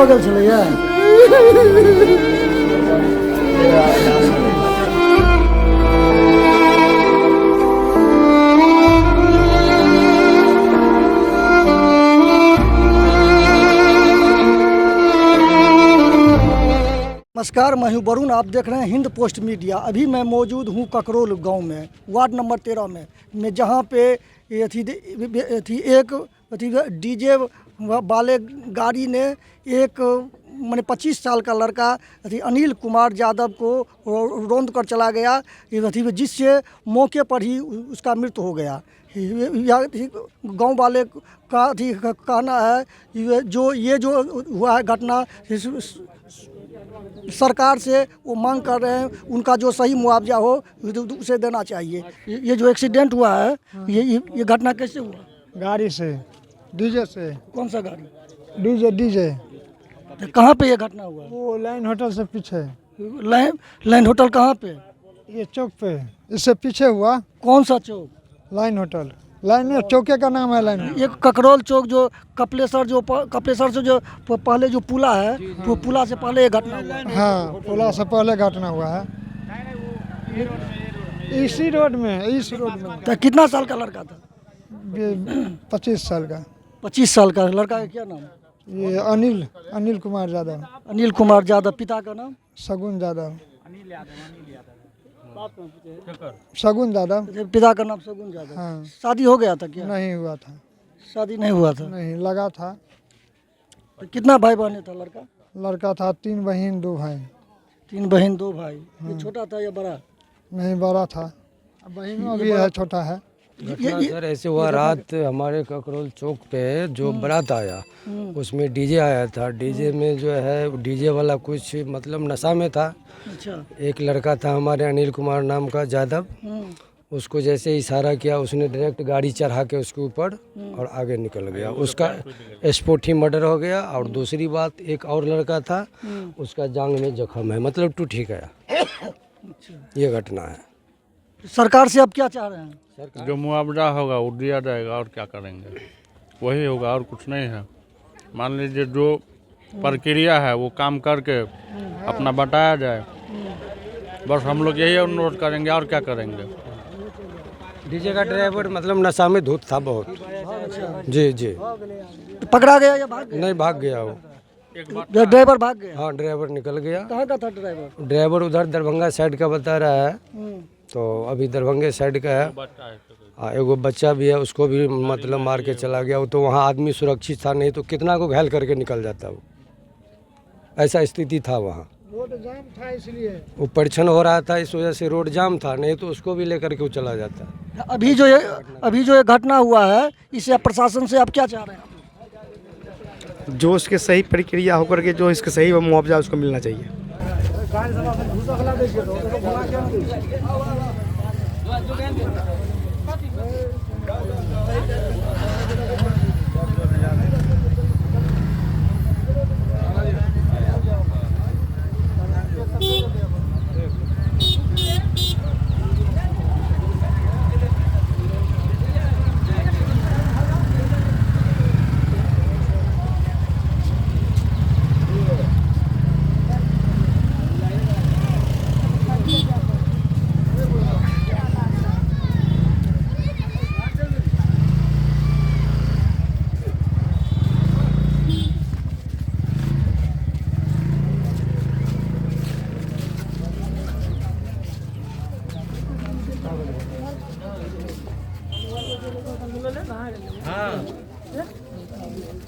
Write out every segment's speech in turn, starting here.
हो गेल छलैया। नमस्कार, मैं हूं वरुण, आप देख रहे हैं हिंद पोस्ट मीडिया। अभी मैं मौजूद हूं ककरोल गांव में, वार्ड नंबर 13 में जहां पे एक डीजे वाले गाड़ी ने एक मैंने 25 साल का लड़का अनिल कुमार यादव को रौंद कर चला गया, जिससे मौके पर ही उसका मृत्यु हो गया। गांव वाले का कहना है जो हुआ है घटना, सरकार से वो मांग कर रहे हैं उनका जो सही मुआवजा हो उसे देना चाहिए। ये जो एक्सीडेंट हुआ है ये घटना कैसे हुआ? गाड़ी से, डीजे से। कौन सा गाड़ी? डीजे। तो कहाँ पे ये घटना हुआ? वो लाइन होटल से पीछे। लाइन होटल कहाँ पे? ये चौक पे, इससे पीछे हुआ। कौन सा चौक? Line hotel. लाइन में चौके का नाम है लाइन। ये ककरोल चौक जो कपिलेश्वर से जो पहले जो पुला है, वो पुला से पहले ये घटना हुआ। हाँ, पुला से पहले घटना हुआ है। इसी रोड में। तो कितना साल का लड़का था? 25 साल का। 25 साल का लड़का का क्या नाम? ये अनिल कुमार यादव। अनिल कुमार यादव। पिता का नाम? शगुन यादव। शगुन यादव। पिता का नाम शगुन यादव। हाँ। शादी हो गया था क्या? नहीं हुआ था। शादी नहीं हुआ था? नहीं, लगा था। तो कितना भाई बहन था लड़का? लड़का था 3 बहन 2 भाई। 3 बहन 2 भाई। ये छोटा था या बड़ा? नहीं, बड़ा था। बहनों भी है, छोटा है। घटना सर ऐसे हुआ, रात हमारे ककरोल चौक पे जो बारात आया उसमें डीजे आया था। डीजे में जो है डीजे वाला कुछ मतलब नशा में था। अच्छा। एक लड़का था हमारे अनिल कुमार नाम का यादव, उसको जैसे इशारा किया उसने डायरेक्ट गाड़ी चढ़ा के उसके ऊपर और आगे निकल गया। उसका स्पॉट ही मर्डर हो गया। और दूसरी बात, एक और लड़का था, उसका जांग में जख्म है, मतलब टूट ही गया। ये घटना है। सरकार से अब क्या चाह रहे हैं? जो मुआवजा होगा वो दिया जाएगा, और क्या करेंगे, वही होगा और कुछ नहीं है। मान लीजिए जो प्रक्रिया है वो काम करके अपना बताया जाए, बस हम लोग यही अनुरोध करेंगे, और क्या करेंगे। डीजे का ड्राइवर मतलब नशा में धुत था बहुत। जी। तो पकड़ा गया या भाग गया? नहीं, भाग गया वो। ड्राइवर भाग गया? हाँ, ड्राइवर निकल गया। कहाँ का था ड्राइवर? ड्राइवर उधर दरभंगा साइड का बता रहा है, तो अभी दरभंगे साइड का है। हाँ, एगो बच्चा भी है, उसको भी मतलब मार के चला गया। वो तो वहाँ आदमी सुरक्षित था, नहीं तो कितना को घायल करके निकल जाता वो। ऐसा स्थिति था वहाँ। रोड जाम था इसलिए वो परीक्षण हो रहा था, इस वजह से रोड जाम था, नहीं तो उसको भी लेकर के वो चला जाता। अभी जो ये घटना हुआ है, इसे प्रशासन से आप क्या चाह रहे हैं? जो उसके सही प्रक्रिया होकर के जो इसका सही मुआवजा उसको मिलना चाहिए।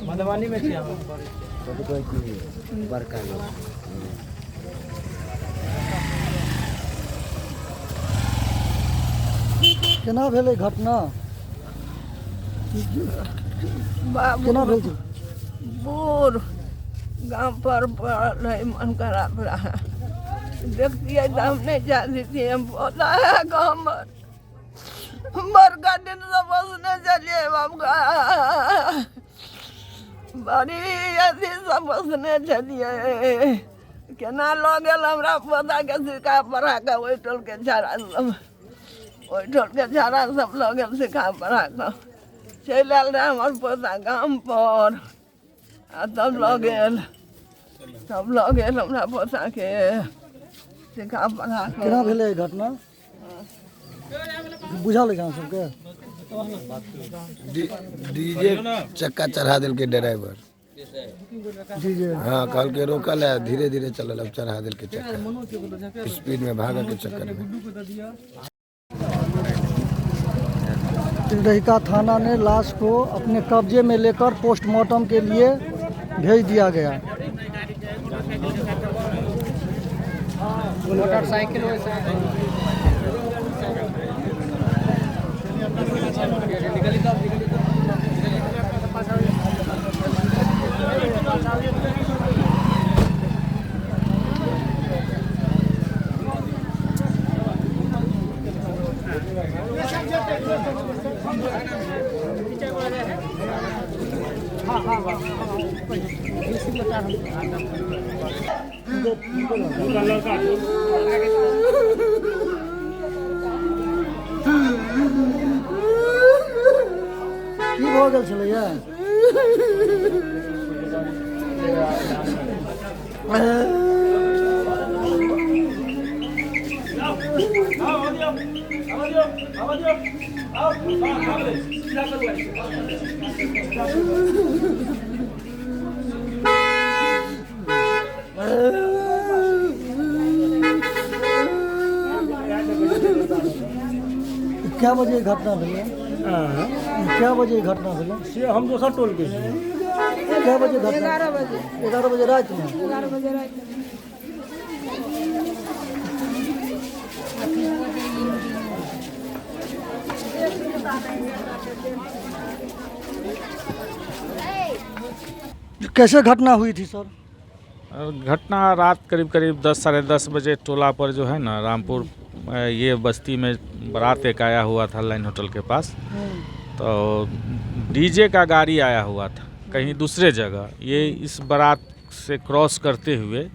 मधुबनी में किया केना भेलै घटना? केना भेल छै? बूढ़ गाँव पर पड़ल है, मन खराब रहा। देखतिए तो हम नहीं जाती थी, हम बोला है गाँव में बड़का दिन से बसने चलिए बाबा, बड़ी अथी से बसने चलिए। केना लऽ गेल हमरा पता के सिखा पढ़ा के, ओहि टोल के छाड़ा सब लऽ गेल सिखा पढ़ा के। चलि आयल रहे हमर पोता गाम पर, आ तब लऽ गेल। सब लऽ गेल हमरा पोताके सिखा पढ़ा केना भेलै ई घटना बुझल अछि अहाँ सबके? डीजे चक्का चढ़ा दिल के ड्राइवर। जी जी हाँ कल के रोकल है, धीरे धीरे चलल, अब चढ़ा दिल के चक्का, स्पीड में भागा के चक्कर में। रहिका थाना ने लाश को अपने कब्जे में लेकर पोस्टमार्टम के लिए भेज दिया गया। की भऽ गेल छलैया? क्या बजे घटना भेलै? क्या बजे घटना भेलै? से हम दोसर टोल के छी। क्या बजे घटना? 11 बजे रात में। कैसे घटना हुई थी सर? घटना रात करीब करीब 10 साढ़े 10 बजे टोला पर जो है ना रामपुर ये बस्ती में बारात एक आया हुआ था लाइन होटल के पास। तो डीजे का गाड़ी आया हुआ था कहीं दूसरे जगह, ये इस बारात से क्रॉस करते हुए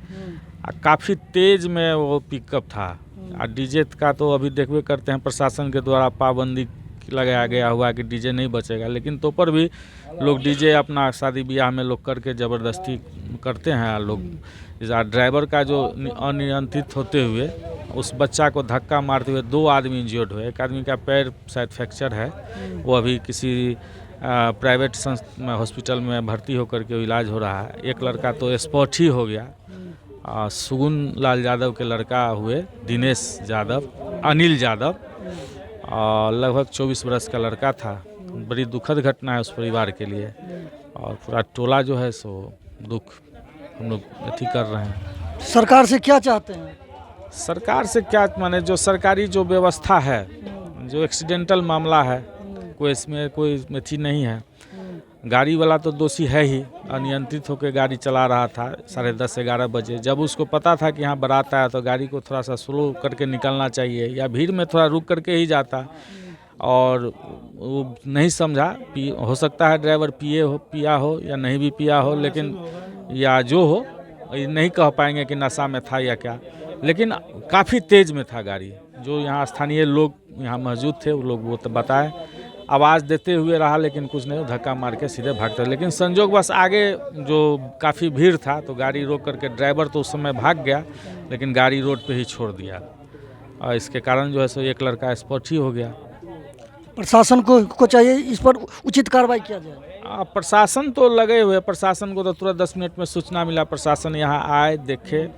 काफ़ी तेज़ में वो पिकअप था। डीजे का तो अभी देखबे करते हैं प्रशासन के द्वारा पाबंदी लगाया गया हुआ है कि डीजे नहीं बचेगा, लेकिन तो पर भी लोग डीजे अपना शादी ब्याह में लोग करके ज़बरदस्ती करते हैं लोग। ड्राइवर का जो अनियंत्रित होते हुए उस बच्चा को धक्का मारते हुए 2 आदमी इंजर्ड हुए। एक आदमी का पैर शायद फ्रैक्चर है, वो अभी किसी प्राइवेट हॉस्पिटल में भर्ती होकर के इलाज हो रहा है। एक लड़का तो स्पॉट ही हो गया। सुगुन लाल यादव के लड़का हुए दिनेश यादव, अनिल यादव, लगभग 24 बरस का लड़का था। बड़ी दुखद घटना है उस परिवार के लिए, और पूरा टोला जो है सो दुख हम लोग अथी कर रहे हैं। सरकार से क्या चाहते हैं? सरकार से क्या माने, जो सरकारी जो व्यवस्था है, जो एक्सीडेंटल मामला है, कोई इसमें कोई अथी नहीं है। गाड़ी वाला तो दोषी है ही, अनियंत्रित होकर गाड़ी चला रहा था 10:30-11 बजे। जब उसको पता था कि यहाँ बारात आया तो गाड़ी को थोड़ा सा स्लो करके निकलना चाहिए, या भीड़ में थोड़ा रुक करके ही जाता, और वो नहीं समझा। हो सकता है ड्राइवर पिया हो या नहीं भी पिया हो, लेकिन या जो हो नहीं कह पाएंगे कि नशा में था या क्या, लेकिन काफ़ी तेज़ में था गाड़ी। जो यहाँ स्थानीय लोग यहाँ मौजूद थे वो लोग वो तो बताए, आवाज़ देते हुए रहा, लेकिन कुछ नहीं, धक्का मार के सीधे भागते। लेकिन संजोग बस आगे जो काफ़ी भीड़ था तो गाड़ी रोक करके ड्राइवर तो उस समय भाग गया, लेकिन गाड़ी रोड पे ही छोड़ दिया, और इसके कारण जो है सो एक लड़का स्पॉट ही हो गया। प्रशासन को चाहिए इस पर उचित कार्रवाई किया जाए। प्रशासन तो लगे हुए, प्रशासन को तो तुरंत 10 मिनट में सूचना मिला, प्रशासन यहाँ आए, देखे,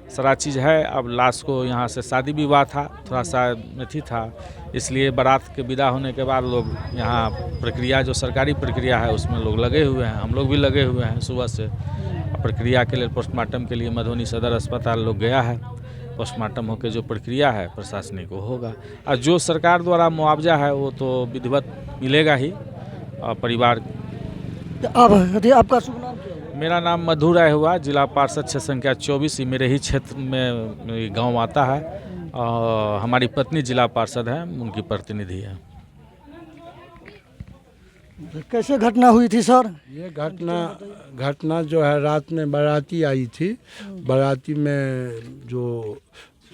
सारा चीज़ है। अब लाश को यहाँ से शादी विवाह था, थोड़ा सा अथी था, इसलिए बारात के विदा होने के बाद लोग यहाँ प्रक्रिया जो सरकारी प्रक्रिया है उसमें लोग लगे हुए हैं। हम लोग भी लगे हुए हैं सुबह से प्रक्रिया के लिए। पोस्टमार्टम के लिए मधुबनी सदर अस्पताल लोग गया है, पोस्टमार्टम होकर जो प्रक्रिया है प्रशासनिक वो होगा, और जो सरकार द्वारा मुआवजा है वो तो विधिवत मिलेगा ही। और परिवार आपका शुभ नाम क्या है? मेरा नाम मधु राय हुआ, जिला पार्षद क्षेत्र संख्या 24, मेरे ही क्षेत्र में गांव आता है, और हमारी पत्नी जिला पार्षद है, उनकी प्रतिनिधि है। कैसे घटना हुई थी सर? ये घटना जो है, रात में बाराती आई थी। बाराती में जो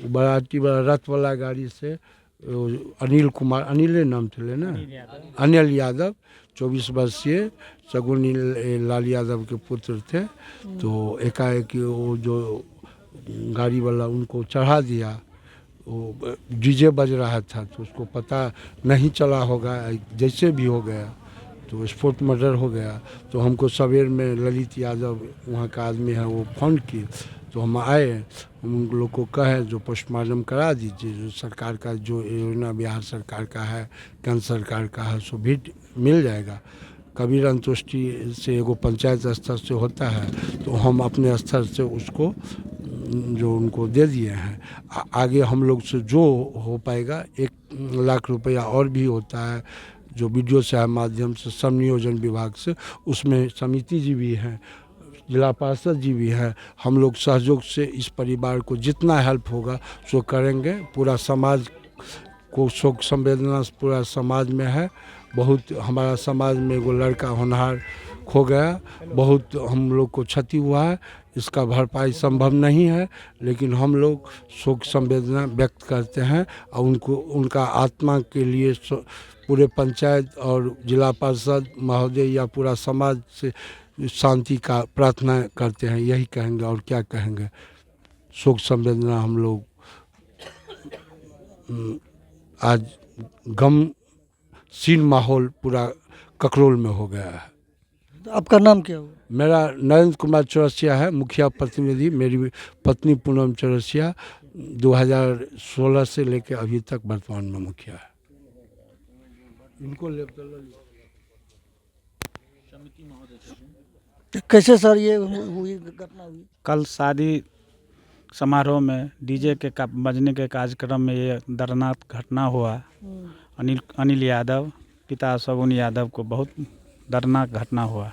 बाराती वाला रथ वाला गाड़ी से अनिल कुमार, अनिल नाम थे ना, अनिल यादव 24 वर्षीय शगुनी लाल यादव के पुत्र थे। तो एकाएक वो जो गाड़ी वाला उनको चढ़ा दिया, वो डीजे बज रहा था तो उसको पता नहीं चला होगा, जैसे भी हो गया तो स्पोर्ट मर्डर हो गया। तो हमको सवेर में ललित यादव वहाँ का आदमी है वो फ़ोन किए, तो हम आए, हम उन लोग को कहे जो पोस्टमार्टम करा दीजिए, जो सरकार का जो योजना बिहार सरकार का है, केंद्र सरकार का है, सो भी मिल जाएगा। कबीर अंतोष्टि से एगो पंचायत स्तर से होता है, तो हम अपने स्तर से उसको जो उनको दे दिए हैं। आगे हम लोग से जो हो पाएगा 1 लाख रुपया और भी होता है जो वीडियो साहब माध्यम से श्रम नियोजन विभाग से, उसमें समिति जी भी हैं, जिला पार्षद जी भी हैं। हम लोग सहयोग से इस परिवार को जितना हेल्प होगा सो करेंगे। पूरा समाज को शोक संवेदना पूरा समाज में है। बहुत हमारा समाज में एगो लड़का होनहार खो गया, बहुत हम लोग को क्षति हुआ है, इसका भरपाई संभव नहीं है, लेकिन हम लोग शोक संवेदना व्यक्त करते हैं और उनको उनका आत्मा के लिए पूरे पंचायत और जिला पार्षद महोदय या पूरा समाज से शांति का प्रार्थना करते हैं। यही कहेंगे और क्या कहेंगे। शोक संवेदना हम लोग आज गमसीन माहौल पूरा ककरोल में हो गया है। तो आपका नाम क्या हुआ? मेरा नरेंद्र कुमार चौरसिया है, मुखिया प्रतिनिधि। मेरी पत्नी पूनम चौरसिया 2016 से लेकर अभी तक वर्तमान में मुखिया है। इनको कैसे सर ये हुई घटना हुई? कल शादी समारोह में डीजे के बजने के कार्यक्रम में ये दर्दनाक घटना हुआ। अनिल यादव पिता शगुनी यादव को बहुत दर्दनाक घटना हुआ।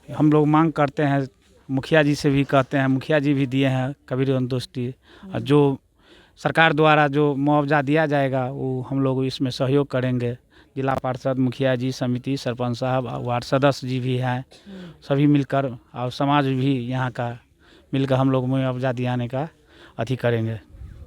हम लोग मांग करते हैं, मुखिया जी से भी कहते हैं, मुखिया जी भी दिए हैं कबीर अंतोष्टि, और जो सरकार द्वारा जो मुआवजा दिया जाएगा वो हम लोग इसमें सहयोग करेंगे। जिला पार्षद, मुखिया जी, समिति, सरपंच साहब, वार्ड सदस्य जी भी हैं, सभी मिलकर और समाज भी यहाँ का मिलकर हम लोग मुआवजा दिलाने का अथी करेंगे।